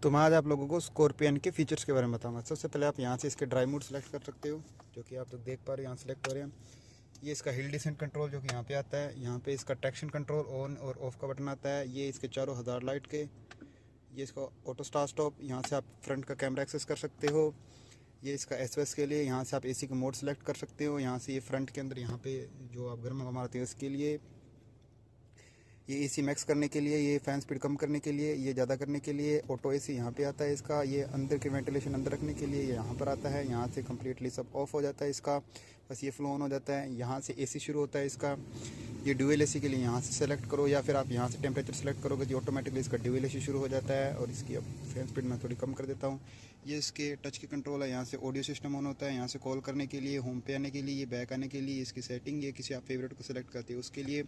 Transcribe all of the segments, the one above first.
तो मैं आज आप लोगों को स्कॉर्पियन के फीचर्स के बारे में बताऊंगा। सबसे पहले आप यहाँ से इसके ड्राइव मोड सेलेक्ट कर सकते हो, जो कि आप लोग देख पा रहे हो यहाँ सेलेक्ट हो रहे हैं। ये इसका हिल डिसेंट कंट्रोल जो कि यहाँ पे आता है। यहाँ पे इसका ट्रैक्शन कंट्रोल ऑन और ऑफ का बटन आता है। ये इसके चारों हज़ार लाइट के। ये इसका ऑटो स्टार्ट स्टॉप, यहाँ से आप फ्रंट का कैमरा एक्सेस कर सकते हो। ये इसका एसओएस के लिए, यहाँ से आप एसी का मोड सेलेक्ट कर सकते हो। यहाँ से ये फ्रंट के अंदर यहाँ पे जो आप गर्म हवा मारते हैं उसके लिए, ये एसी मैक्स करने के लिए, ये फ़ैन स्पीड कम करने के लिए, ये ज़्यादा करने के लिए। ऑटो एसी यहाँ पे आता है इसका। ये अंदर के वेंटिलेशन अंदर रखने के लिए ये यहाँ पर आता है। यहाँ से कम्प्लीटली सब ऑफ हो जाता है इसका, बस ये फ्लो ऑन हो जाता है। यहाँ से एसी शुरू होता है इसका। ये ड्यूअल एसी के लिए यहाँ से सेलेक्ट करो, या फिर आप यहाँ से टेम्परेचर सेलेक्ट करोगे तो ऑटोमेटिकली इसका ड्यूअल एसी शुरू हो जाता है। और इसकी अब फैन स्पीड मैं थोड़ी कम कर देता हूँ। ये इसके टच की कंट्रोल है। यहाँ से ऑडियो सिस्टम ऑन होता है। यहाँ से कॉल करने के लिए, होम पे आने के लिए, ये बैक आने के लिए, इसकी सेटिंग, ये किसी आप फेवरेट को सिलेक्ट करते हो उसके लिए।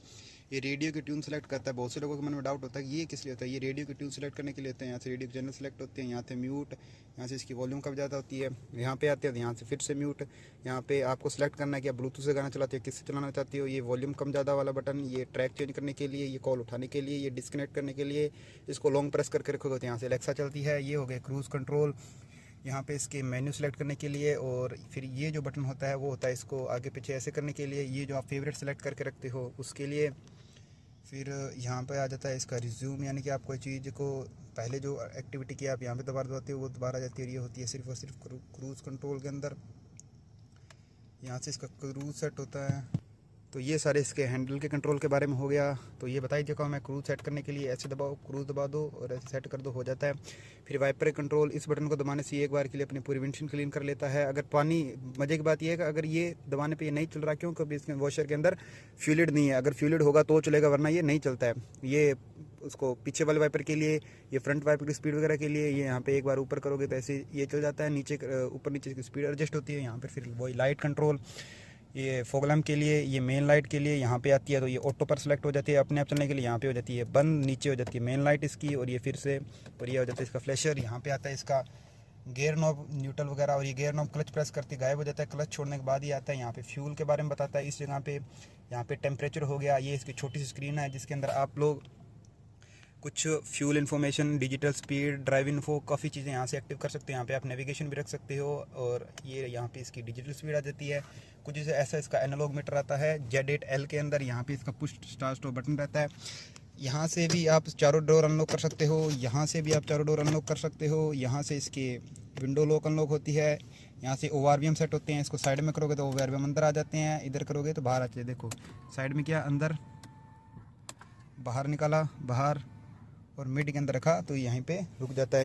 ये रेडियो की ट्यून सेलेक्ट करता है। बहुत से लोगों के मन में डाउट होता है कि ये किस लिए होता है। ये रेडियो की ट्यून सेलेक्ट करने के लिए होता है। यहाँ से रेडियो के चैनल सेलेक्ट होते हैं। यहाँ से म्यूट, यहाँ से इसकी वॉल्यूम कम ज़्यादा होती है। यहाँ पे आते हैं, यहाँ से फिर से म्यूट। यहाँ पे आपको सेलेक्ट करना है कि आप ब्लूटूथ से गाना चलाते हो, किससे चलाना चाहते हो। ये वॉल्यूम कम ज़्यादा वाला बटन, ये ट्रैक चेंज करने के लिए, ये कॉल उठाने के लिए, ये डिस्कनेक्ट करने के लिए। इसको लॉन्ग प्रेस करके रखोगे तो यहाँ से एलेक्सा चलती है। ये हो गया क्रूज़ कंट्रोल। यहाँ पे इसके मेन्यू सेलेक्ट करने के लिए, और फिर ये जो बटन होता है वो होता है इसको आगे पीछे ऐसे करने के लिए। ये जो आप फेवरेट सेलेक्ट करके रखते हो उसके लिए। फिर यहाँ पे आ जाता है इसका रिज्यूम, यानी कि आप कोई चीज़ को पहले जो एक्टिविटी की आप यहाँ पे दोबारा दबाते हो वो दोबारा आ जाती है। और ये होती है सिर्फ और सिर्फ क्रूज़ कंट्रोल के अंदर। यहाँ से इसका क्रूज़ सेट होता है। तो ये सारे इसके हैंडल के कंट्रोल के बारे में हो गया। तो ये बता ही चुका हूँ मैं। क्रूज़ सेट करने के लिए ऐसे दबाओ, क्रूज़ दबा दो और ऐसे सेट कर दो, हो जाता है। फिर वाइपर कंट्रोल, इस बटन को दबाने से ये एक बार के लिए अपनी पूरी विंडशील्ड क्लीन कर लेता है। अगर पानी, मज़े की बात यह है कि अगर ये दबाने पे ये नहीं चल रहा, क्यों? क्योंकि इसके वॉशर के अंदर फ्यूलिड नहीं है। अगर फ्यूलिड होगा तो चलेगा, वरना ये नहीं चलता है। ये उसको पीछे वाले वाइपर के लिए, ये फ्रंट वाइपर की स्पीड वगैरह के लिए, ये यहाँ पे एक बार ऊपर करोगे तो ऐसे ये चल जाता है। नीचे ऊपर नीचे की स्पीड एडजस्ट होती है यहाँ पर। फिर वही लाइट कंट्रोल, ये फॉग लैम्प के लिए, ये मेन लाइट के लिए यहाँ पे आती है। तो ये ऑटो पर सेलेक्ट हो जाती है अपने आप चलने के लिए। यहाँ पे हो जाती है बंद, नीचे हो जाती है मेन लाइट इसकी, और ये फिर से, और ये हो जाता है इसका फ्लैशर। यहाँ पे आता है इसका गेयर नॉब, न्यूट्रल वगैरह, और ये गेयर नॉब क्लच प्रेस करती गायब हो जाता है। क्लच छोड़ने के बाद ही आता है। यहाँ पे फ्यूल के बारे में बताता है इस जगह पे। यहाँ पे टेम्परेचर हो गया। ये इसकी छोटी सी स्क्रीन है जिसके अंदर आप लोग कुछ fuel information, digital speed, drive info, काफ़ी चीज़ें यहाँ से एक्टिव कर सकते हो। यहाँ पे आप नेविगेशन भी रख सकते हो। और ये यहाँ पे इसकी डिजिटल स्पीड आ जाती है। कुछ जैसे ऐसा इसका एनालॉग मीटर आता है Z8L के अंदर। यहाँ पे इसका पुश स्टार्ट स्टॉप बटन रहता है। यहाँ से भी आप चारों डोर अनलॉक कर सकते हो। यहाँ से भी आप चारों डोर अनलॉक कर सकते हो। यहाँ से इसके विंडो लॉक अनलॉक होती है। यहाँ से ORVM सेट होते हैं। इसको साइड में करोगे तो ORVM अंदर आ जाते हैं, इधर करोगे तो बाहर आते हैं। देखो साइड में किया, अंदर, बाहर निकाला, बाहर, और मिड के अंदर रखा तो यहीं पे रुक जाता है।